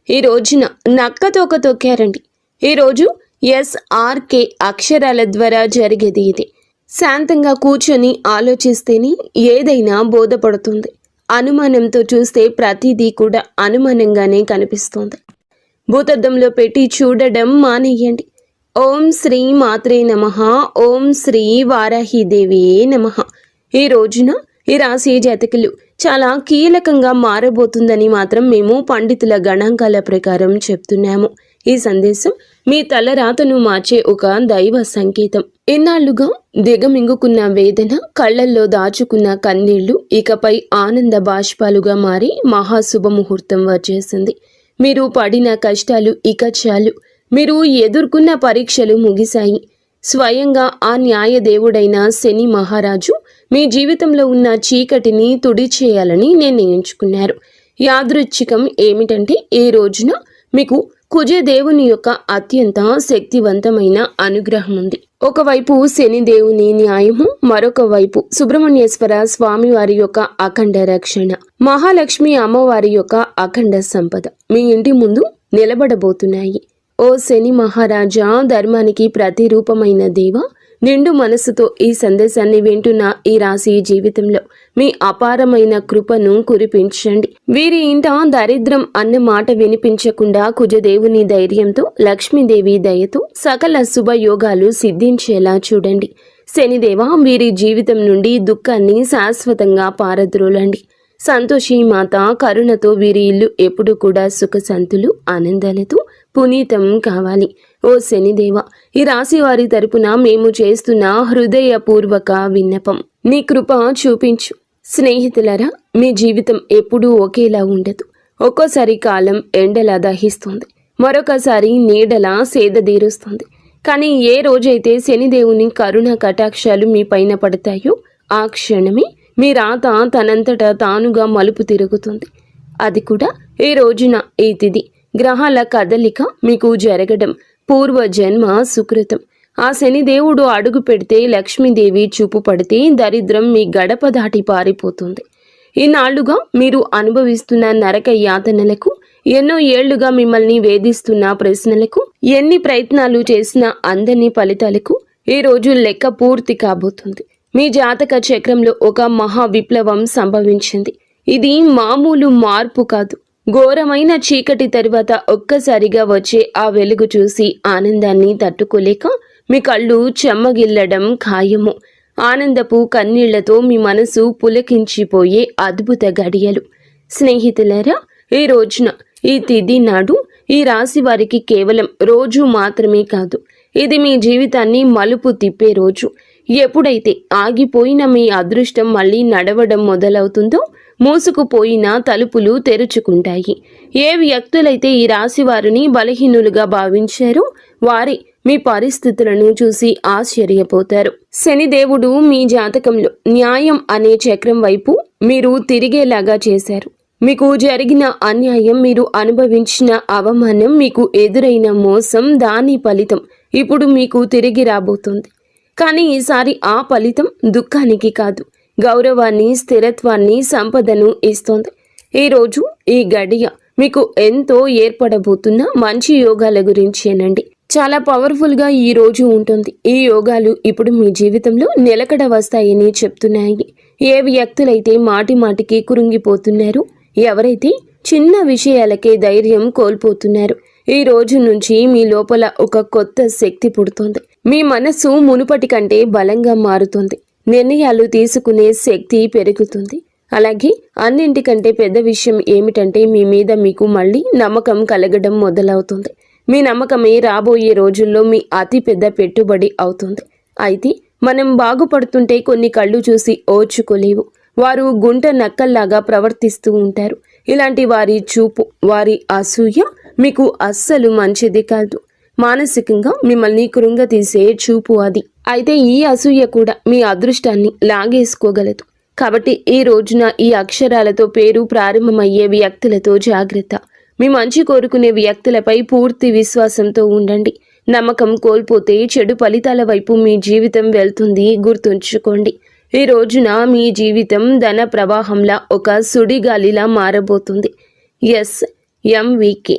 ఈ రోజున నక్కతోక తొక్కారండి. ఈరోజు SRK అక్షరాల ద్వారా జరిగేది ఇది. శాంతంగా కూర్చొని ఆలోచిస్తేనే ఏదైనా బోధపడుతుంది. అనుమానంతో చూస్తే ప్రతిదీ కూడా అనుమానంగానే కనిపిస్తుంది. భూతద్దంలో పెట్టి చూడడం మానేయండి. ఓం శ్రీ మాత్రే నమః. ఓం శ్రీ వారాహిదేవి నమః. ఈ రోజున ఈ రాశి జాతకులు చాలా కీలకంగా మారబోతుందని మాత్రం మేము పండితుల గణాంకాల ప్రకారం చెప్తున్నాము. ఈ సందేశం మీ తలరాతను మార్చే ఒక దైవ సంకేతం. ఇన్నాళ్లుగా దిగమింగుకున్న వేదన, కళ్లల్లో దాచుకున్న కన్నీళ్లు ఇకపై ఆనంద బాష్పాలుగా మారి మహాశుభముహూర్తం వచ్చేసింది. మీరు పడిన కష్టాలు ఇక చాలు. మీరు ఎదుర్కొన్న పరీక్షలు ముగిశాయి. స్వయంగా ఆ న్యాయదేవుడైన శని మహారాజు మీ జీవితంలో ఉన్న చీకటిని తుడిచేయాలని నిర్ణయించుకున్నారు. యాదృచ్ఛికం ఏమిటంటే ఈ రోజున మీకు కుజదేవుని యొక్క అత్యంత శక్తివంతమైన అనుగ్రహం ఉంది. ఒకవైపు శనిదేవుని న్యాయము, మరొక వైపు సుబ్రహ్మణ్యేశ్వర స్వామివారి యొక్క అఖండ రక్షణ, మహాలక్ష్మి అమ్మవారి యొక్క అఖండ సంపద మీ ఇంటి ముందు నిలబడబోతున్నాయి. ఓ శని మహారాజా, ధర్మానికి ప్రతిరూపమైన దేవ, నిండు మనసుతో ఈ సందేశాన్ని వింటున్న ఈ రాశి జీవితంలో మీ అపారమైన కృపను కురిపించండి. వీరి ఇంట దరిద్రం అన్న మాట వినిపించకుండా కుజదేవుని ధైర్యంతో, లక్ష్మీదేవి దయతో సకల శుభయోగాలు సిద్ధించేలా చూడండి. శనిదేవ, వీరి జీవితం నుండి దుఃఖాన్ని శాశ్వతంగా పారద్రోలండి. సంతోషి మాత కరుణతో వీరి ఇల్లు ఎప్పుడు కూడా సుఖశాంతులు, ఆనందాలతో పునీతం కావాలి. ఓ శనిదేవ, ఈ రాశి వారి తరపున మేము చేస్తున్న హృదయపూర్వక విన్నపం, నీ కృప చూపించు. స్నేహితులరా, మీ జీవితం ఎప్పుడూ ఒకేలా ఉండదు. ఒక్కోసారి కాలం ఎండలా దహిస్తుంది, మరొకసారి నీడలా సేదదీరుస్తుంది. కానీ ఏ రోజైతే శనిదేవుని కరుణ కటాక్షాలు మీ పైన పడతాయో ఆ క్షణమే మీ రాత తనంతటా తానుగా మలుపు తిరుగుతుంది. అది కూడా ఈ రోజున, ఈ తిథి, గ్రహాల కదలిక మీకు జరగడం పూర్వజన్మ సుకృతం. ఆ శనిదేవుడు అడుగు పెడితే, లక్ష్మీదేవి చూపు పడితే దరిద్రం మీ గడప దాటి పారిపోతుంది. ఈనాళ్లుగా మీరు అనుభవిస్తున్న నరక యాతనలకు, ఎన్నో ఏళ్లుగా మిమ్మల్ని వేధిస్తున్న ప్రశ్నలకు, ఎన్ని ప్రయత్నాలు చేసినా అందని ఫలితాలకు ఈ రోజు లెక్క పూర్తి కాబోతుంది. మీ జాతక చక్రంలో ఒక మహా విప్లవం సంభవించింది. ఇది మామూలు మార్పు కాదు. ఘోరమైన చీకటి తరువాత ఒక్కసారిగా వచ్చే ఆ వెలుగు చూసి ఆనందాన్ని తట్టుకోలేక మీ కళ్ళు చెమ్మగిల్లడం ఖాయము. ఆనందపు కన్నీళ్లతో మీ మనసు పులకించిపోయే అద్భుత గడియలు. స్నేహితులారా, ఈ రోజున, ఈ తిథి నాడు ఈ రాశి వారికి కేవలం రోజు మాత్రమే కాదు, ఇది మీ జీవితాన్ని మలుపు తిప్పే రోజు. ఎప్పుడైతే ఆగిపోయిన మీ అదృష్టం మళ్ళీ నడవడం మొదలవుతుందో, మూసుకుపోయిన తలుపులు తెరుచుకుంటాయి. ఏ వ్యక్తులైతే ఈ రాశి వారిని బలహీనులుగా భావించారో వారి మీ పరిస్థితులను చూసి ఆశ్చర్యపోతారు. శనిదేవుడు మీ జాతకంలో న్యాయం అనే చక్రం వైపు మీరు తిరిగేలాగా చేశారు. మీకు జరిగిన అన్యాయం, మీరు అనుభవించిన అవమానం, మీకు ఎదురైన మోసం, దాని ఫలితం ఇప్పుడు మీకు తిరిగి రాబోతుంది. కానీ ఈసారి ఆ ఫలితం దుఃఖానికి కాదు, గౌరవాన్ని, స్థిరత్వాన్ని, సంపదను ఇస్తోంది. ఈరోజు, ఈ గడియ మీకు ఎంతో ఏర్పడబోతున్న మంచి యోగాల గురించేనండి. చాలా పవర్ఫుల్గా ఈ రోజు ఉంటుంది. ఈ యోగాలు ఇప్పుడు మీ జీవితంలో నిలకడ వస్తాయని చెప్తున్నాయి. ఏ వ్యక్తులైతే మాటి మాటికి కురుంగిపోతున్నారు, ఎవరైతే చిన్న విషయాలకే ధైర్యం కోల్పోతున్నారు, ఈ రోజు నుంచి మీ లోపల ఒక కొత్త శక్తి పుడుతుంది. మీ మనసు మునుపటి కంటే బలంగా మారుతుంది. నిర్ణయాలు తీసుకునే శక్తి పెరుగుతుంది. అలాగే అన్నింటికంటే పెద్ద విషయం ఏమిటంటే, మీ మీద మీకు మళ్ళీ నమ్మకం కలగడం మొదలవుతుంది. మీ నమ్మకమే రాబోయే రోజుల్లో మీ అతి పెద్ద పెట్టుబడి అవుతుంది. అయితే మనం బాగుపడుతుంటే కొన్ని కళ్ళు చూసి ఓర్చుకోలేవు. వారు గుంట నక్కల్లాగా ప్రవర్తిస్తూ ఉంటారు. ఇలాంటి వారి చూపు, వారి అసూయ మీకు అస్సలు మంచిది కాదు. మానసికంగా మిమ్మల్ని కృంగతీసే చూపు అది. అయితే ఈ అసూయ కూడా మీ అదృష్టాన్ని లాగేసుకోగలదు. కాబట్టి ఈ రోజున ఈ అక్షరాలతో పేరు ప్రారంభమయ్యే వ్యక్తులతో జాగ్రత్త. మీ మంచి కోరుకునే వ్యక్తులపై పూర్తి విశ్వాసంతో ఉండండి. నమ్మకం కోల్పోతే చెడు ఫలితాల వైపు మీ జీవితం వెళ్తుంది, గుర్తుంచుకోండి. ఈ రోజున మీ జీవితం ధన ప్రవాహంలా ఒక సుడిగాలిలా మారబోతుంది. MVK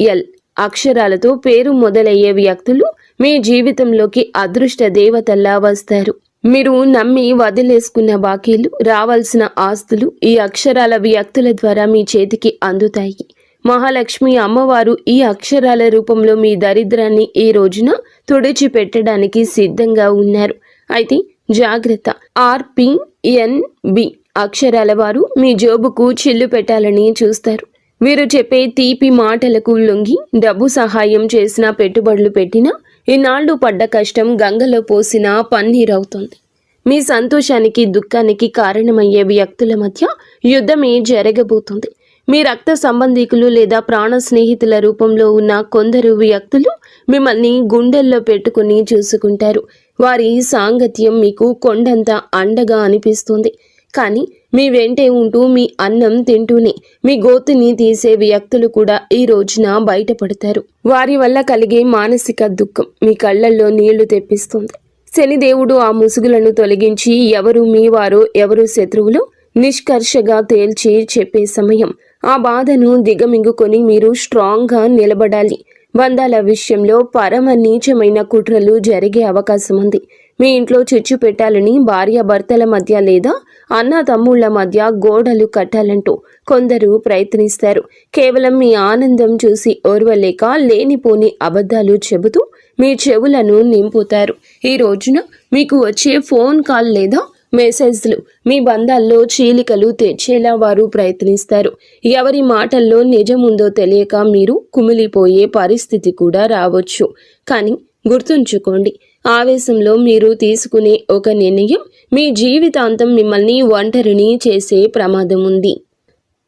ఎల్ అక్షరాలతో పేరు మొదలయ్యే వ్యక్తులు మీ జీవితంలోకి అదృష్ట దేవతల్లా వస్తారు. మీరు నమ్మి వదిలేసుకున్న బాకీలు, రావాల్సిన ఆస్తులు ఈ అక్షరాల వ్యక్తుల ద్వారా మీ చేతికి అందుతాయి. మహాలక్ష్మి అమ్మవారు ఈ అక్షరాల రూపంలో మీ దరిద్రాన్ని ఈ రోజున తుడిచిపెట్టడానికి సిద్ధంగా ఉన్నారు. అయితే జాగ్రత్త, RPNB అక్షరాల వారు మీ జోబుకు చిల్లు పెట్టాలని చూస్తారు. వీరు చెప్పే తీపి మాటలకు లొంగి డబ్బు సహాయం చేసినా, పెట్టుబడులు పెట్టినా ఇన్నాళ్లు పడ్డ కష్టం గంగలో పోసిన పన్నీరవుతుంది. మీ సంతోషానికి, దుఃఖానికి కారణమయ్యే వ్యక్తుల మధ్య యుద్ధమే జరగబోతుంది. మీ రక్త సంబంధికులు లేదా ప్రాణ స్నేహితుల రూపంలో ఉన్న కొందరు వ్యక్తులు మిమ్మల్ని గుండెల్లో పెట్టుకుని చూసుకుంటారు. వారి సాంగత్యం మీకు కొండంత అండగా అనిపిస్తుంది. కానీ మీ వెంటే ఉంటూ మీ అన్నం తింటూనే మీ గోతిని తీసే వ్యక్తులు కూడా ఈ రోజున బయటపడతారు. వారి వల్ల కలిగే మానసిక దుఃఖం మీ కళ్ళల్లో నీళ్లు తెప్పిస్తుంది. శనిదేవుడు ఆ ముసుగులను తొలగించి ఎవరు మీ వారో, ఎవరు శత్రువులో నిష్కర్షగా తేల్చి చెప్పే సమయం. ఆ బాధను దిగమింగుకొని మీరు స్ట్రాంగ్గా నిలబడాలి. బంధాల విషయంలో పరమ నీచమైన కుట్రలు జరిగే అవకాశం ఉంది. మీ ఇంట్లో చిచ్చు పెట్టాలని భార్యాభర్తల మధ్య లేదా అన్న తమ్ముళ్ల మధ్య గోడలు కట్టాలంటూ కొందరు ప్రయత్నిస్తారు. కేవలం మీ ఆనందం చూసి ఓర్వలేక లేనిపోని అబద్ధాలు చెబుతూ మీ చెవులను నింపుతారు. ఈ రోజున మీకు వచ్చే ఫోన్ కాల్ లేదా మెసేజ్లు మీ బంధాల్లో చీలికలు తెచ్చేలా వారు ప్రయత్నిస్తారు. ఎవరి మాటల్లో నిజముందో తెలియక మీరు కుమిలిపోయే పరిస్థితి కూడా రావచ్చు. కానీ గుర్తుంచుకోండి, ఆవేశంలో మీరు తీసుకునే ఒక నిర్ణయం మీ జీవితాంతం మిమ్మల్ని ఒంటరిని చేసే ప్రమాదం ఉంది.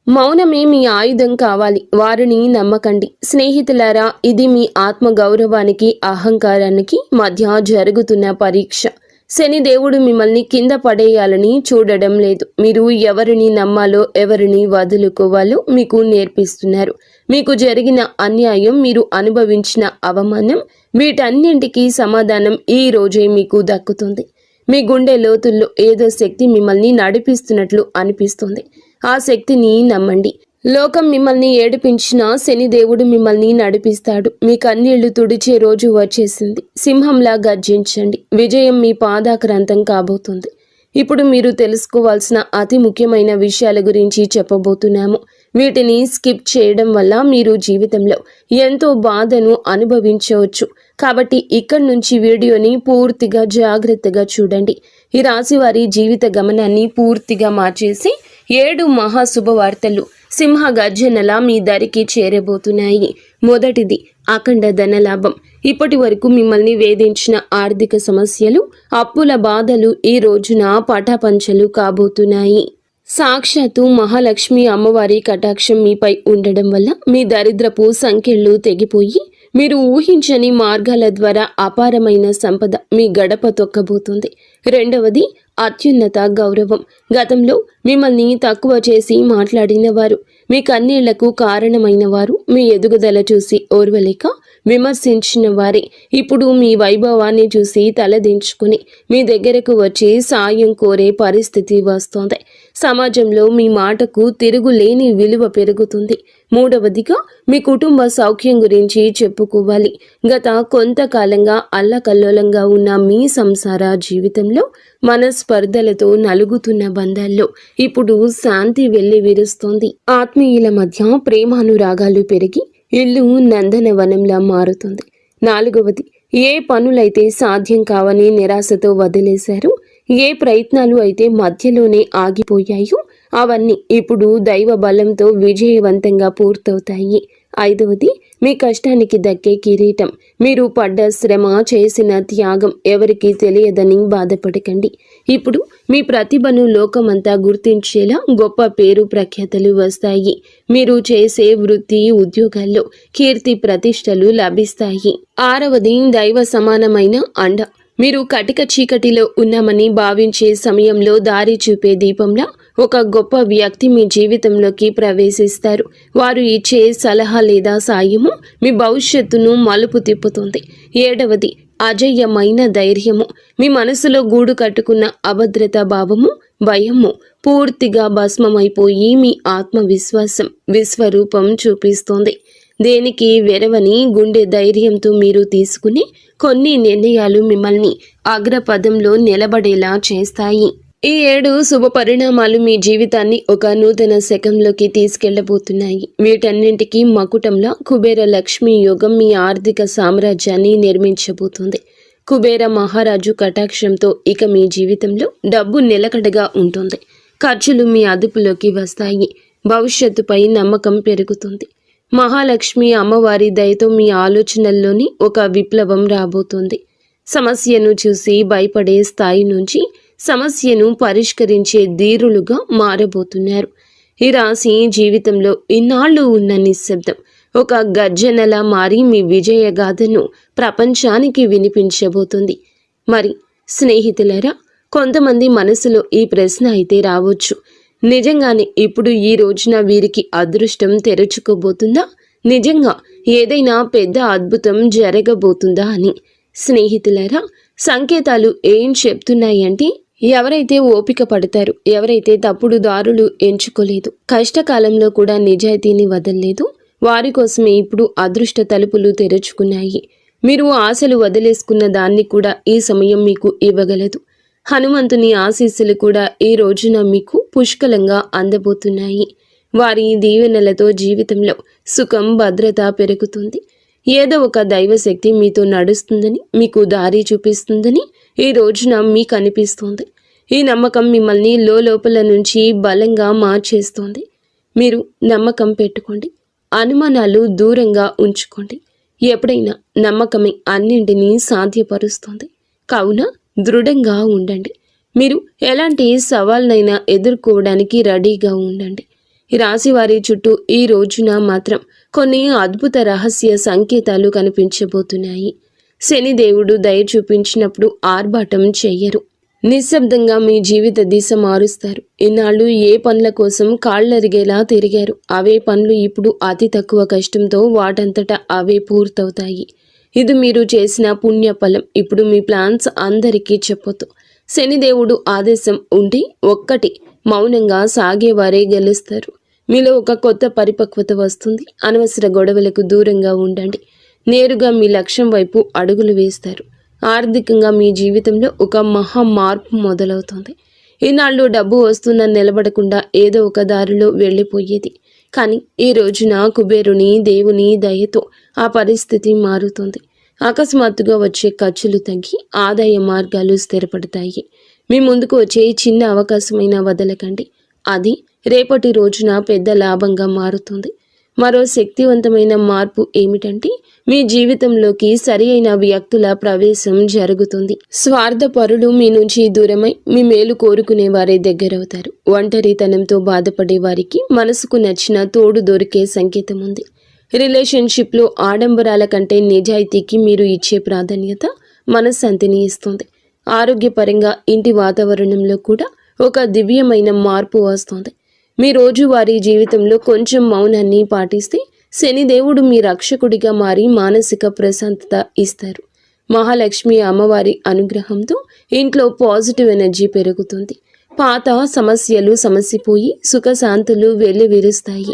మౌనమే మీ ఆయుధం కావాలి. వారిని నమ్మకండి. స్నేహితులారా, ఇది మీ ఆత్మగౌరవానికి, అహంకారానికి మధ్య జరుగుతున్న పరీక్ష. శనిదేవుడు మిమ్మల్ని కింద పడేయాలని చూడడం లేదు. మీరు ఎవరిని నమ్మాలో, ఎవరిని వదులుకోవాలో మీకు నేర్పిస్తున్నారు. మీకు జరిగిన అన్యాయం, మీరు అనుభవించిన అవమానం, వీటన్నింటికీ సమాధానం ఈ రోజే మీకు దక్కుతుంది. మీ గుండె లోతుల్లో ఏదో శక్తి మిమ్మల్ని నడిపిస్తున్నట్లు అనిపిస్తుంది. ఆ శక్తిని నమ్మండి. లోకం మిమ్మల్ని ఏడిపించినా శనిదేవుడు మిమ్మల్ని నడిపిస్తాడు. మీ కన్నీళ్లు తుడిచే రోజు వచ్చేసింది. సింహంలా గర్జించండి. విజయం మీ పాదాక్రాంతం కాబోతుంది. ఇప్పుడు మీరు తెలుసుకోవాల్సిన అతి ముఖ్యమైన విషయాల గురించి చెప్పబోతున్నాము. వీటిని స్కిప్ చేయడం వల్ల మీరు జీవితంలో ఎంతో బాధను అనుభవించవచ్చు. కాబట్టి ఇక్కడి నుంచి వీడియోని పూర్తిగా జాగ్రత్తగా చూడండి. ఈ రాశి వారి జీవిత గమనాన్ని పూర్తిగా మార్చేసి 7 మహాశుభవార్తలు సింహ గర్జనలా మీ దరికి చేరబోతున్నాయి. మొదటిది, అఖండ ధనలాభం. ఇప్పటి వరకు మిమ్మల్ని వేధించిన ఆర్థిక సమస్యలు, అప్పుల బాధలు ఈ రోజున పటాపంచలు కాబోతున్నాయి. సాక్షాత్తు మహాలక్ష్మి అమ్మవారి కటాక్షం మీపై ఉండడం వల్ల మీ దరిద్రపు సంఖ్యలు తెగిపోయి మీరు ఊహించని మార్గాల ద్వారా అపారమైన సంపద మీ గడప తొక్కబోతుంది. రెండవది, అత్యున్నత గౌరవం. గతంలో మిమ్మల్ని తక్కువ చేసి మాట్లాడిన వారు, మీ కన్నీళ్లకు కారణమైన వారు, మీ ఎదుగుదల చూసి ఓర్వలేక విమర్శించిన వారే ఇప్పుడు మీ వైభవాన్ని చూసి తలదించుకుని మీ దగ్గరకు వచ్చి సాయం కోరే పరిస్థితి వస్తోంది. సమాజంలో మీ మాటకు తిరుగులేని విలువ పెరుగుతుంది. మూడవదిగా, మీ కుటుంబ సౌఖ్యం గురించి చెప్పుకోవాలి. గత కొంతకాలంగా అల్లకల్లోలంగా ఉన్న మీ సంసార జీవితంలో మనస్పర్ధలతో నలుగుతున్న బంధాల్లో ఇప్పుడు శాంతి వెళ్లి విరుస్తోంది. ఆత్మీయుల మధ్య ప్రేమానురాగాలు పెరిగి ఇల్లు నందనవనంలా మారుతుంది. నాలుగవది, ఏ పనులైతే సాధ్యం కావని నిరాశతో వదిలేశారో, ఏ ప్రయత్నాలు అయితే మధ్యలోనే ఆగిపోయాయో అవన్నీ ఇప్పుడు దైవ బలంతో విజయవంతంగా పూర్తవుతాయి. ఐదవది, మీ కష్టానికి దక్కే కిరీటం. మీరు పడ్డ శ్రమ, చేసిన త్యాగం ఎవరికీ తెలియదని బాధపడకండి. ఇప్పుడు మీ ప్రతిభను లోకమంతా గుర్తించేలా గొప్ప పేరు ప్రఖ్యాతలు వస్తాయి. మీరు చేసే వృత్తి, ఉద్యోగాల్లో కీర్తి ప్రతిష్టలు లభిస్తాయి. ఆరవది, దైవ సమానమైన అండ. మీరు కటిక చీకటిలో ఉన్నామని భావించే సమయంలో దారి చూపే దీపంలా ఒక గొప్ప వ్యక్తి మీ జీవితంలోకి ప్రవేశిస్తారు. వారు ఇచ్చే సలహా లేదా సాయము మీ భవిష్యత్తును మలుపు తిప్పుతుంది. ఏడవది, అజయ్యమైన ధైర్యము. మీ మనసులో గూడు కట్టుకున్న అభద్రతా భావము, భయము పూర్తిగా భస్మమైపోయి మీ ఆత్మవిశ్వాసం విశ్వరూపం చూపిస్తుంది. దేనికి వెరవని గుండె ధైర్యంతో మీరు తీసుకుని కొన్ని నిర్ణయాలు మిమ్మల్ని అగ్రపదంలో నిలబడేలా చేస్తాయి. ఈ 7 శుభ పరిణామాలు మీ జీవితాన్ని ఒక నూతన శకంలోకి తీసుకెళ్లబోతున్నాయి. వీటన్నింటికీ మకుటంలా కుబేర లక్ష్మీ యోగం మీ ఆర్థిక సామ్రాజ్యాన్ని నిర్మించబోతుంది. కుబేర మహారాజు కటాక్షంతో ఇక మీ జీవితంలో డబ్బు నిలకడగా ఉంటుంది. ఖర్చులు మీ అదుపులోకి వస్తాయి. భవిష్యత్తుపై నమ్మకం పెరుగుతుంది. మహాలక్ష్మి అమ్మవారి దయతో మీ ఆలోచనల్లోని ఒక విప్లవం రాబోతుంది. సమస్యను చూసి భయపడే స్థాయి నుంచి సమస్యను పరిష్కరించే ధీరులుగా మారబోతున్నారు. ఈ రాశి జీవితంలో ఇన్నాళ్ళు ఉన్న నిశ్శబ్దం ఒక గర్జనలా మారి మీ విజయగాథను ప్రపంచానికి వినిపించబోతుంది. మరి స్నేహితులారా, కొంతమంది మనసులో ఈ ప్రశ్న అయితే రావచ్చు, నిజంగానే ఇప్పుడు ఈ రోజున వీరికి అదృష్టం తెరుచుకోబోతుందా? నిజంగా ఏదైనా పెద్ద అద్భుతం జరగబోతుందా అని. స్నేహితులారా, సంకేతాలు ఏం చెప్తున్నాయంటే, ఎవరైతే ఓపిక పడతారు, ఎవరైతే తప్పుడు దారులు ఎంచుకోలేదు, కష్టకాలంలో కూడా నిజాయితీని వదలలేదు, వారి కోసమే ఇప్పుడు అదృష్ట తలుపులు తెరుచుకున్నాయి. మీరు ఆశలు వదిలేసుకున్న దాన్ని కూడా ఈ సమయం మీకు ఇవ్వగలదు. హనుమంతుని ఆశీస్సులు కూడా ఈ రోజున మీకు పుష్కలంగా అందబోతున్నాయి. వారి దీవెనలతో జీవితంలో సుఖం, భద్రత పెరుగుతుంది. ఏదో ఒక దైవశక్తి మీతో నడుస్తుందని, మీకు దారి చూపిస్తుందని ఈ రోజున మీకు అనిపిస్తుంది. ఈ నమ్మకం మిమ్మల్ని లోపల నుంచి బలంగా మార్చేస్తుంది. మీరు నమ్మకం పెట్టుకోండి. అనుమానాలు దూరంగా ఉంచుకోండి. ఎప్పుడైనా నమ్మకమే అన్నింటినీ సాధ్యపరుస్తుంది. కావున దృఢంగా ఉండండి. మీరు ఎలాంటి సవాళ్ళనైనా ఎదుర్కోవడానికి రెడీగా ఉండండి. ఈ రాశి వారి చుట్టూ ఈ రోజున మాత్రం కొన్ని అద్భుత రహస్య సంకేతాలు కనిపించబోతున్నాయి. శనిదేవుడు దయ చూపించినప్పుడు ఆర్భాటం చెయ్యరు. నిశ్శబ్దంగా మీ జీవిత దిశ మారుస్తారు. ఇన్నాళ్ళు ఏ పనుల కోసం కాళ్ళరిగేలా తిరిగారు, అవే పనులు ఇప్పుడు అతి తక్కువ కష్టంతో వాటంతటా అవే పూర్తవుతాయి. ఇది మీరు చేసిన పుణ్యఫలం. ఇప్పుడు మీ ప్లాన్స్ అందరికీ చెప్పొద్దు. శనిదేవుడు ఆదేశం ఉండి ఒక్కటి మౌనంగా సాగేవారే గెలుస్తారు. మీలో ఒక కొత్త పరిపక్వత వస్తుంది. అనవసర గొడవలకు దూరంగా ఉండండి. నేరుగా మీ లక్ష్యం వైపు అడుగులు వేస్తారు. ఆర్థికంగా మీ జీవితంలో ఒక మహా మార్పు మొదలవుతుంది. ఈనాళ్ళు డబ్బు వస్తున్న నిలబడకుండా ఏదో ఒక దారిలో వెళ్ళిపోయేది. కానీ ఈ రోజున కుబేరుని దేవుని దయతో ఆ పరిస్థితి మారుతుంది. అకస్మాత్తుగా వచ్చే ఖర్చులు తగ్గి ఆదాయ మార్గాలు స్థిరపడతాయి. మీ ముందుకు వచ్చే చిన్న అవకాశమైనా వదలకండి. అది రేపటి రోజున పెద్ద లాభంగా మారుతుంది. మరో శక్తివంతమైన మార్పు ఏమిటంటే, మీ జీవితంలోకి సరి అయిన వ్యక్తుల ప్రవేశం జరుగుతుంది. స్వార్థపరులు మీ నుంచి దూరమై మీ మేలు కోరుకునే వారే దగ్గరవుతారు. ఒంటరితనంతో బాధపడే వారికి మనసుకు నచ్చిన తోడు దొరికే సంకేతం ఉంది. రిలేషన్షిప్లో ఆడంబరాల కంటే నిజాయితీకి మీరు ఇచ్చే ప్రాధాన్యత మనశ్శాంతిని ఇస్తుంది. ఆరోగ్యపరంగా ఇంటి వాతావరణంలో కూడా ఒక దివ్యమైన మార్పు వస్తుంది. మీ రోజువారీ జీవితంలో కొంచెం మౌనాన్ని పాటిస్తే శనిదేవుడు మీ రక్షకుడిగా మారి మానసిక ప్రశాంతత ఇస్తారు. మహాలక్ష్మి అమ్మవారి అనుగ్రహంతో ఇంట్లో పాజిటివ్ ఎనర్జీ పెరుగుతుంది. పాత సమస్యలు సమసిపోయి సుఖశాంతులు వెల్లివిరుస్తాయి.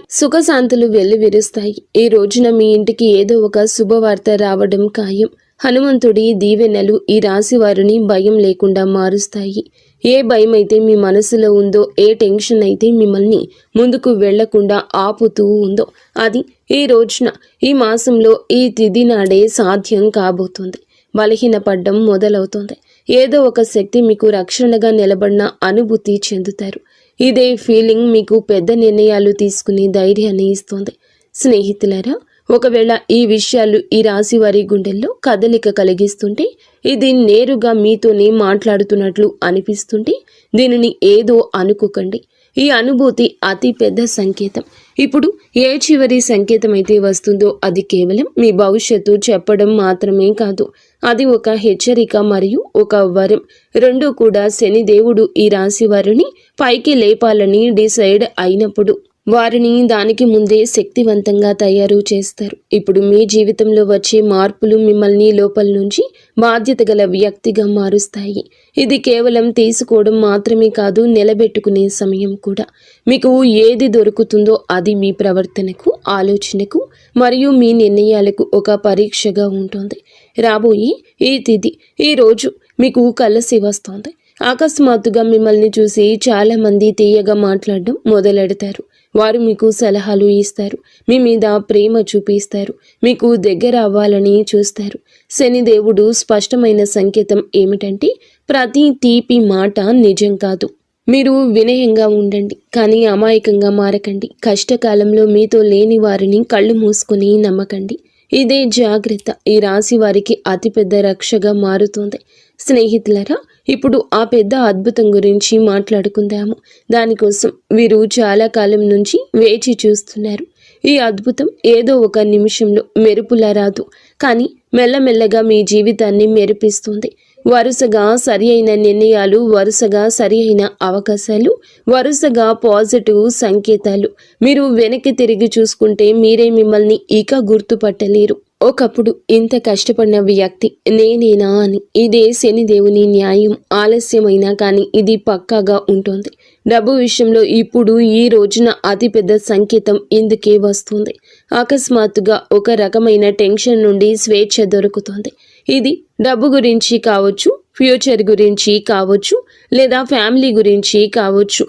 ఈ రోజున మీ ఇంటికి ఏదో ఒక శుభవార్త రావడం ఖాయం. హనుమంతుడి దీవెనలు ఈ రాశి వారిని భయం లేకుండా మారుస్తాయి. ఏ భయం అయితే మీ మనసులో ఉందో, ఏ టెన్షన్ అయితే మిమ్మల్ని ముందుకు వెళ్లకుండా ఆపుతూ ఉందో, అది ఈ రోజున, ఈ మాసంలో, ఈ తిథి నాడే సాధ్యం కాబోతుంది. బలహీనపడ్డం మొదలవుతుంది. ఏదో ఒక శక్తి మీకు రక్షణగా నిలబడిన అనుభూతి చెందుతారు. ఇదే ఫీలింగ్ మీకు పెద్ద నిర్ణయాలు తీసుకునే ధైర్యాన్ని ఇస్తుంది. స్నేహితులారా, ఒకవేళ ఈ విషయాలు ఈ రాశి వారి గుండెల్లో కదలిక కలిగిస్తుంటే, ఇది నేరుగా మీతోనే మాట్లాడుతున్నట్లు అనిపిస్తుంటే, దీనిని ఏదో అనుకోకండి. ఈ అనుభూతి అతి పెద్ద సంకేతం. ఇప్పుడు ఏ చివరి సంకేతం అయితే వస్తుందో అది కేవలం మీ భవిష్యత్తు చెప్పడం మాత్రమే కాదు. అది ఒక హెచ్చరిక మరియు ఒక వరం. రెండూ కూడా శనిదేవుడు ఈ రాశి వారిని పైకి లేపాలని డిసైడ్ అయినప్పుడు వారిని దానికి ముందే శక్తివంతంగా తయారు చేస్తారు. ఇప్పుడు మీ జీవితంలో వచ్చే మార్పులు మిమ్మల్ని లోపల నుంచి బాధ్యత గల వ్యక్తిగా మారుస్తాయి. ఇది కేవలం తీసుకోవడం మాత్రమే కాదు, నిలబెట్టుకునే సమయం కూడా. మీకు ఏది దొరుకుతుందో అది మీ ప్రవర్తనకు, ఆలోచనకు మరియు మీ నిర్ణయాలకు ఒక పరీక్షగా ఉంటుంది. రాబోయే ఈ తిథి, ఈ రోజు మీకు కలిసి వస్తుంది. అకస్మాత్తుగా మిమ్మల్ని చూసి చాలామంది తీయగా మాట్లాడడం మొదలెడతారు. వారు మీకు సలహాలు ఇస్తారు, మీ మీద ప్రేమ చూపిస్తారు, మీకు దగ్గర అవ్వాలని చూస్తారు. శనిదేవుడు స్పష్టమైన సంకేతం ఏమిటంటే, ప్రతి తీపి మాట నిజం కాదు. మీరు వినయంగా ఉండండి, కానీ అమాయకంగా మారకండి. కష్టకాలంలో మీతో లేని వారిని కళ్ళు మూసుకుని నమ్మకండి. ఇదే జాగ్రత్త ఈ రాశి వారికి అతిపెద్ద రక్షగా మారుతుంది. స్నేహితులరా, ఇప్పుడు ఆ పెద్ద అద్భుతం గురించి మాట్లాడుకుందాము. దానికోసం వీరు చాలా కాలం నుంచి వేచి చూస్తున్నారు. ఈ అద్భుతం ఏదో ఒక నిమిషంలో మెరుపులా రాదు, కానీ మెల్లమెల్లగా మీ జీవితాన్ని మెరిపిస్తుంది. వరుసగా సరి అయిన నిర్ణయాలు, వరుసగా సరి అయిన అవకాశాలు, వరుసగా పాజిటివ్ సంకేతాలు. మీరు వెనక్కి తిరిగి చూసుకుంటే మీరే మిమ్మల్ని ఇక గుర్తుపట్టలేరు. ఒకప్పుడు ఇంత కష్టపడిన వ్యక్తి నేనేనా అని. ఇదే శనిదేవుని న్యాయం. ఆలస్యమైనా కానీ ఇది పక్కాగా ఉంటుంది. డబ్బు విషయంలో ఇప్పుడు ఈ రోజున అతిపెద్ద సంకేతం ఇందుకే వస్తుంది. అకస్మాత్తుగా ఒక రకమైన టెన్షన్ నుండి స్వేచ్ఛ దొరుకుతుంది. ఇది డబ్బు గురించి కావచ్చు, ఫ్యూచర్ గురించి కావచ్చు, లేదా ఫ్యామిలీ గురించి కావచ్చు.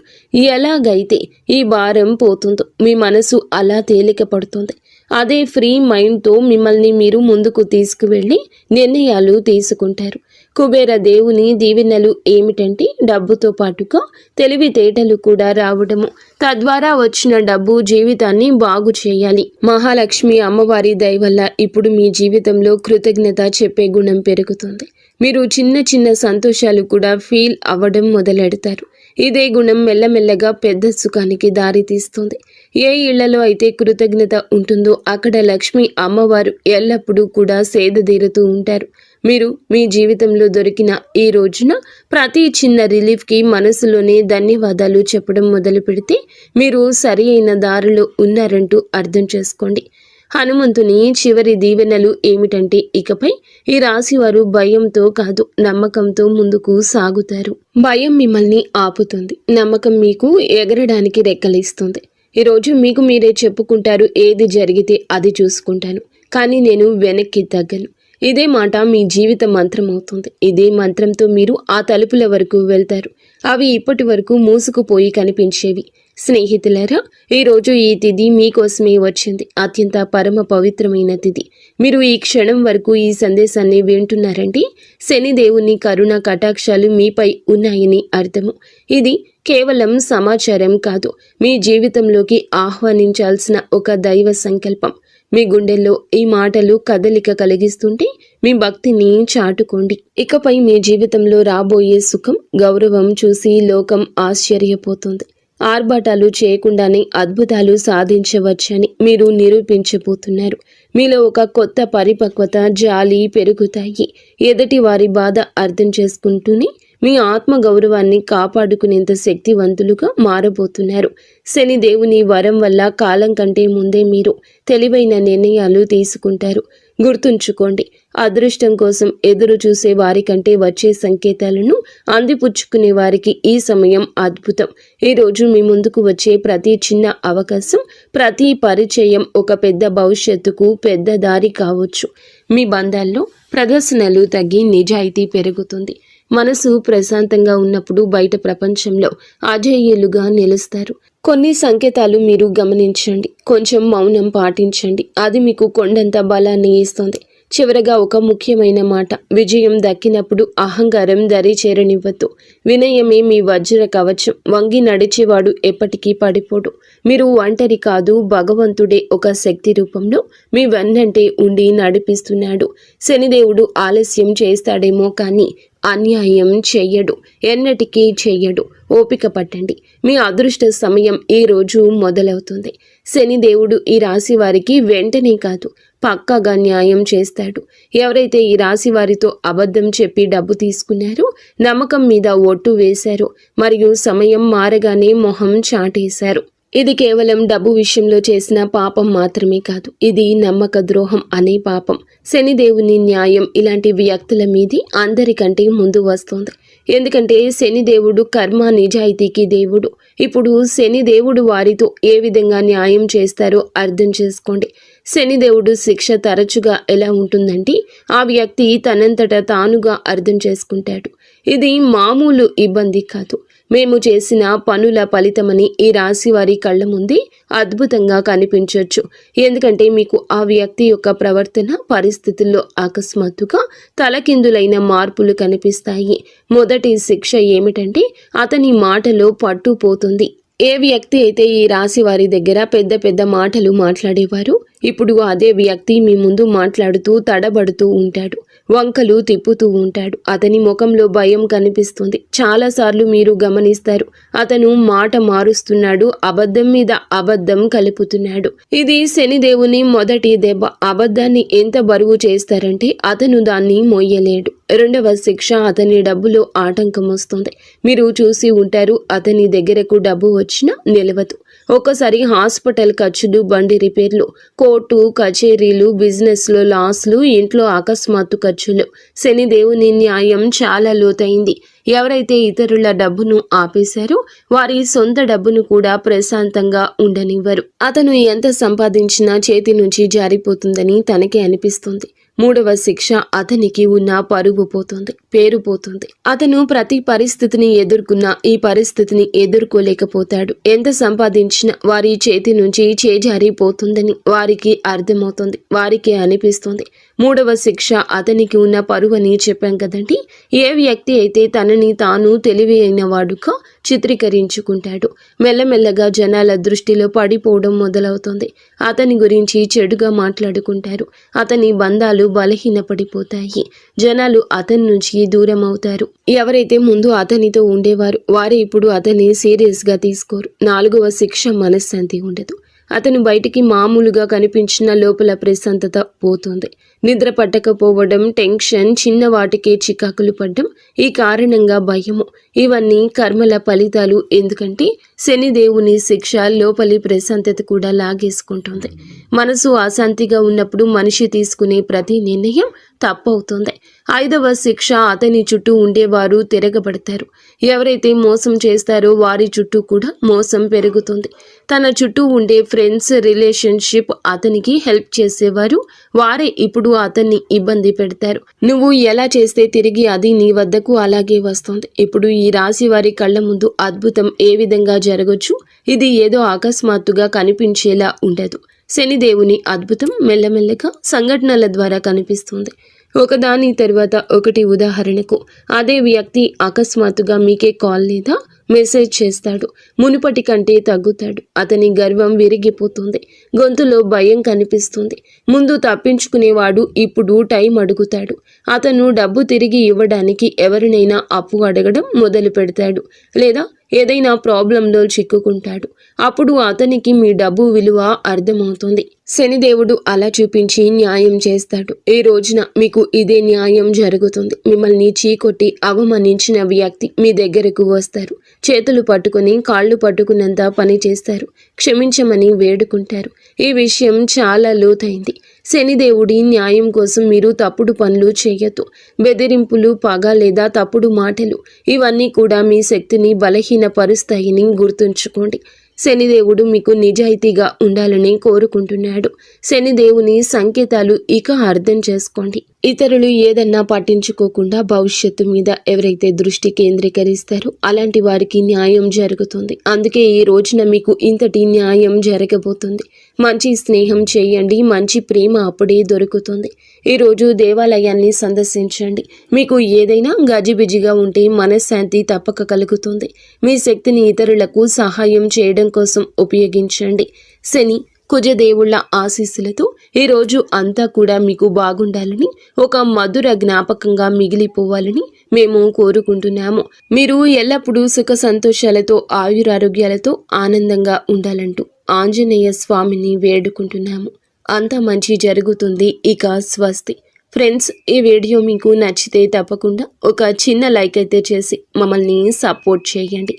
ఎలాగైతే ఈ భారం పోతుందో మీ మనసు అలా తేలిక పడుతుంది. అదే ఫ్రీ మైండ్తో మిమ్మల్ని మీరు ముందుకు తీసుకువెళ్ళి నిర్ణయాలు తీసుకుంటారు. కుబేర దేవుని దీవెనలు ఏమిటంటే, డబ్బుతో పాటుగా తెలివితేటలు కూడా రావడము. తద్వారా వచ్చిన డబ్బు జీవితాన్ని బాగు చేయాలి. మహాలక్ష్మి అమ్మవారి దయ వల్ల ఇప్పుడు మీ జీవితంలో కృతజ్ఞత చెప్పే గుణం పెరుగుతుంది. మీరు చిన్న చిన్న సంతోషాలు కూడా ఫీల్ అవ్వడం మొదలెడతారు. ఇదే గుణం మెల్లమెల్లగా పెద్ద సుఖానికి దారి తీస్తుంది. ఏ ఇళ్లలో అయితే కృతజ్ఞత ఉంటుందో అక్కడ లక్ష్మి అమ్మవారు ఎల్లప్పుడూ కూడా సేదతీరుతూ ఉంటారు. మీరు మీ జీవితంలో దొరికిన ఈ రోజున ప్రతి చిన్న రిలీఫ్కి మనసులోనే ధన్యవాదాలు చెప్పడం మొదలు పెడితే మీరు సరి అయిన దారిలో ఉన్నారంటూ అర్థం చేసుకోండి. హనుమంతుని చివరి దీవెనలు ఏమిటంటే, ఇకపై ఈ రాశివారు భయంతో కాదు, నమ్మకంతో ముందుకు సాగుతారు. భయం మిమ్మల్ని ఆపుతుంది, నమ్మకం మీకు ఎగరడానికి రెక్కలిస్తుంది. ఈరోజు మీకు మీరే చెప్పుకుంటారు, ఏది జరిగితే అది చూసుకుంటాను, కానీ నేను వెనక్కి తగ్గను. ఇదే మాట మీ జీవిత మంత్రం అవుతుంది. ఇదే మంత్రంతో మీరు ఆ తలుపుల వరకు వెళ్తారు. అవి ఇప్పటి వరకు మూసుకుపోయి కనిపించేవి. స్నేహితులారా, ఈరోజు ఈ తిథి మీకోసమే వచ్చింది. అత్యంత పరమ పవిత్రమైన తిథి. మీరు ఈ క్షణం వరకు ఈ సందేశాన్ని వింటున్నారంటే శనిదేవుని కరుణ కటాక్షాలు మీపై ఉన్నాయని అర్థము. ఇది కేవలం సమాచారం కాదు, మీ జీవితంలోకి ఆహ్వానించాల్సిన ఒక దైవ సంకల్పం. మీ గుండెల్లో ఈ మాటలు కదలిక కలిగిస్తుంటే మీ భక్తిని చాటుకోండి. ఇకపై మీ జీవితంలో రాబోయే సుఖం, గౌరవం చూసి లోకం ఆశ్చర్యపోతుంది. ఆర్భాటాలు చేయకుండానే అద్భుతాలు సాధించవచ్చని మీరు నిరూపించబోతున్నారు. మీలో ఒక కొత్త పరిపక్వత, జాలి పెరుగుతాయి. ఎదుటి వారి బాధ అర్థం చేసుకుంటూనే మీ ఆత్మ గౌరవాన్ని కాపాడుకునేంత శక్తివంతులుగా మారబోతున్నారు. శని దేవుని వరం వల్ల కాలం కంటే ముందే మీరు తెలివైన నిర్ణయాలు తీసుకుంటారు. గుర్తుంచుకోండి, అదృష్టం కోసం ఎదురు చూసే వారికంటే వచ్చే సంకేతాలను అందిపుచ్చుకునే వారికి ఈ సమయం అద్భుతం. ఈరోజు మీ ముందుకు వచ్చే ప్రతి చిన్న అవకాశం, ప్రతి పరిచయం ఒక పెద్ద భవిష్యత్తుకు పెద్ద దారి కావచ్చు. మీ బంధాల్లో ప్రదర్శనలు తగ్గి నిజాయితీ పెరుగుతుంది. మనసు ప్రశాంతంగా ఉన్నప్పుడు బయట ప్రపంచంలో అజేయులుగా నిలుస్తారు. కొన్ని సంకేతాలు మీరు గమనించండి, కొంచెం మౌనం పాటించండి. అది మీకు కొండంత బలాన్ని ఇస్తుంది. చివరగా ఒక ముఖ్యమైన మాట, విజయం దక్కినప్పుడు అహంకారం దరి చేరనివ్వద్దు. వినయమే మీ వజ్ర కవచం. వంగి నడిచేవాడు ఎప్పటికీ పడిపోడు. మీరు ఒంటరి కాదు, భగవంతుడే ఒక శక్తి రూపంలో మీ వెన్నంటే ఉండి నడిపిస్తున్నాడు. శనిదేవుడు ఆలస్యం చేస్తాడేమో కానీ అన్యాయం చెయ్యడు, ఎన్నటికీ చెయ్యడు. ఓపిక పట్టండి, మీ అదృష్ట సమయం ఈ రోజు మొదలవుతుంది. శనిదేవుడు ఈ రాశి వారికి వెంటనే కాదు, పక్కాగా న్యాయం చేస్తాడు. ఎవరైతే ఈ రాశి వారితో అబద్ధం చెప్పి డబ్బు తీసుకున్నారో, నమ్మకం మీద ఒట్టు వేశారో, మరియు సమయం మారగానే మొహం చాటేశారు, ఇది కేవలం డబ్బు విషయంలో చేసిన పాపం మాత్రమే కాదు, ఇది నమ్మక ద్రోహం అనే పాపం. శనిదేవుని న్యాయం ఇలాంటి వ్యక్తుల మీది అందరికంటే ముందు వస్తుంది. ఎందుకంటే శనిదేవుడు కర్మ నిజాయితీకి దేవుడు. ఇప్పుడు శనిదేవుడు వారితో ఏ విధంగా న్యాయం చేస్తారో అర్థం చేసుకోండి. శనిదేవుడు శిక్ష తరచుగా ఎలా ఉంటుందంటే ఆ వ్యక్తి తనంతట తానుగా అర్థం చేసుకుంటాడు. ఇది మామూలు ఇబ్బంది కాదు, మేము చేసిన పనుల ఫలితమని ఈ రాశి వారి కళ్ళ ముందే అద్భుతంగా కనిపించవచ్చు. ఎందుకంటే మీకు ఆ వ్యక్తి యొక్క ప్రవర్తన పరిస్థితుల్లో అకస్మాత్తుగా తలకిందులైన మార్పులు కనిపిస్తాయి. మొదటి శిక్ష ఏమిటంటే అతని మాటలో పట్టు పోతుంది. ఏ వ్యక్తి అయితే ఈ రాశి వారి దగ్గర పెద్ద పెద్ద మాటలు మాట్లాడేవారు, ఇప్పుడు అదే వ్యక్తి మీ ముందు మాట్లాడుతూ తడబడుతూ ఉంటాడు, వంకలు తిప్పుతూ ఉంటాడు. అతని ముఖంలో భయం కనిపిస్తుంది. చాలాసార్లు మీరు గమనిస్తారు, అతను మాట మారుస్తున్నాడు, అబద్ధం మీద అబద్ధం కలుపుతున్నాడు. ఇది శనిదేవుని మొదటి దెబ్బ. అబద్ధాన్ని ఎంత బరువు చేస్తారంటే అతను దాన్ని మోయలేడు. రెండవ శిక్ష, అతని డబ్బులో ఆటంకం వస్తుంది. మీరు చూసి ఉంటారు, అతని దగ్గరకు డబ్బు వచ్చినా నిలవదు. ఒక్కసారి హాస్పిటల్ ఖర్చులు, బండి రిపేర్లు, కోర్టు కచేరీలు, బిజినెస్లో లాస్లు, ఇంట్లో అకస్మాత్తు ఖర్చులు. శనిదేవుని న్యాయం చాలా లోతైంది. ఎవరైతే ఇతరుల డబ్బును ఆపేశారో వారి సొంత డబ్బును కూడా ప్రశాంతంగా ఉండనివ్వరు. అతను ఎంత సంపాదించినా చేతి నుంచి జారిపోతుందని తనకే అనిపిస్తుంది. మూడవ శిక్ష, అతనికి ఉన్న పరువు పోతుంది, పేరు పోతుంది. అతను ప్రతి పరిస్థితిని ఎదుర్కొన్నా ఈ పరిస్థితిని ఎదుర్కోలేకపోతాడు. ఎంత సంపాదించినా వారి చేతి నుంచి చేజారిపోతుందని వారికి అర్థమవుతుంది, వారికి అనిపిస్తుంది. మూడవ శిక్ష, అతనికి ఉన్న పరువు అని చెప్పాం కదండి. ఏ వ్యక్తి అయితే తనని తాను తెలివి అయిన వాడుగా చిత్రీకరించుకుంటాడు, మెల్లమెల్లగా జనాల దృష్టిలో పడిపోవడం మొదలవుతుంది. అతని గురించి చెడుగా మాట్లాడుకుంటారు. అతని బంధాలు బలహీనపడిపోతాయి. జనాలు అతని నుంచి దూరం అవుతారు. ఎవరైతే ముందు అతనితో ఉండేవారు వారే ఇప్పుడు అతన్ని సీరియస్గా తీసుకోరు. నాలుగవ శిక్ష, మనశ్శాంతి ఉండదు. అతను బయటికి మామూలుగా కనిపించిన లోపల ప్రశాంతత పోతుంది. నిద్ర పట్టకపోవడం, టెన్షన్, చిన్న వాటికే చికాకులు పడ్డం, ఈ కారణంగా భయము, ఇవన్నీ కర్మల ఫలితాలు. ఎందుకంటే శనిదేవుని శిక్ష లోపలి ప్రశాంతత కూడా లాగేసుకుంటుంది. మనసు అశాంతిగా ఉన్నప్పుడు మనిషి తీసుకునే ప్రతి నిర్ణయం తప్పవుతుంది. ఐదవ శిక్ష, అతని చుట్టూ ఉండేవారు తిరగబడతారు. ఎవరైతే మోసం చేస్తారో వారి చుట్టూ కూడా మోసం పెరుగుతుంది. తన చుట్టూ ఉండే ఫ్రెండ్స్, రిలేషన్షిప్, అతనికి హెల్ప్ చేసేవారు వారే ఇప్పుడు అతన్ని ఇబ్బంది పెడతారు. నువ్వు ఎలా చేస్తే తిరిగి అది నీ వద్దకు అలాగే వస్తుంది. ఇప్పుడు ఈ రాశి వారి కళ్ళ ముందు అద్భుతం ఏ విధంగా జరగచ్చు, ఇది ఏదో అకస్మాత్తుగా కనిపించేలా ఉండదు. శనిదేవుని అద్భుతం మెల్లమెల్లగా సంఘటనల ద్వారా కనిపిస్తుంది. ఒకదాని తర్వాత ఒకటి. ఉదాహరణకు అదే వ్యక్తి అకస్మాత్తుగా మీకే కాల్ లేదా మెసేజ్ చేస్తాడు. మునుపటి కంటే తగ్గుతాడు. అతని గర్వం విరిగిపోతుంది. గొంతులో భయం కనిపిస్తుంది. ముందు తప్పించుకునేవాడు ఇప్పుడు టైం అడుగుతాడు. అతను డబ్బు తిరిగి ఇవ్వడానికి ఎవరినైనా అప్పు అడగడం మొదలు పెడతాడు, లేదా ఏదైనా ప్రాబ్లంలో చిక్కుకుంటాడు. అప్పుడు అతనికి మీ డబ్బు విలువ అర్థమవుతుంది. శనిదేవుడు అలా చూపించి న్యాయం చేస్తాడు. ఈ రోజున మీకు ఇదే న్యాయం జరుగుతుంది. మిమ్మల్ని చీకొట్టి అవమానించిన వ్యక్తి మీ దగ్గరకు వస్తారు. చేతులు పట్టుకుని కాళ్ళు పట్టుకున్నంత పని చేస్తారు. క్షమించమని వేడుకుంటారు. ఈ విషయం చాలా లోతైంది. శనిదేవుడి న్యాయం కోసం మీరు తప్పుడు పనులు చేయొద్దు. బెదిరింపులు, పగ లేదా తప్పుడు మాటలు, ఇవన్నీ కూడా మీ శక్తిని బలహీనపరుస్తాయని గుర్తుంచుకోండి. శనిదేవుడు మీకు నిజాయితీగా ఉండాలని కోరుకుంటున్నాడు. శనిదేవుని సంకేతాలు ఇక అర్థం చేసుకోండి. ఇతరులు ఏదన్నా పట్టించుకోకుండా భవిష్యత్తు మీద ఎవరైతే దృష్టి కేంద్రీకరిస్తారో అలాంటి వారికి న్యాయం జరుగుతుంది. అందుకే ఈ రోజున మీకు ఇంతటి న్యాయం జరగబోతుంది. మంచి స్నేహం చేయండి, మంచి ప్రేమ అప్పుడే దొరుకుతుంది. ఈరోజు దేవాలయాన్ని సందర్శించండి. మీకు ఏదైనా గజిబిజిగా ఉంటే మనశ్శాంతి తప్పక కలుగుతుంది. మీ శక్తిని ఇతరులకు సహాయం చేయడం కోసం ఉపయోగించండి. శని, కుజదేవుళ్ల ఆశీస్సులతో ఈరోజు అంతా కూడా మీకు బాగుండాలని, ఒక మధుర జ్ఞాపకంగా మిగిలిపోవాలని మేము కోరుకుంటున్నాము. మీరు ఎల్లప్పుడూ సుఖ సంతోషాలతో, ఆయురారోగ్యాలతో ఆనందంగా ఉండాలంటూ ఆంజనేయ స్వామిని వేడుకుంటున్నాము. అంతా మంచి జరుగుతుంది. ఇక స్వస్తి. ఫ్రెండ్స్, ఈ వీడియో మీకు నచ్చితే తప్పకుండా ఒక చిన్న లైక్ అయితే చేసి మమ్మల్ని సపోర్ట్ చేయండి.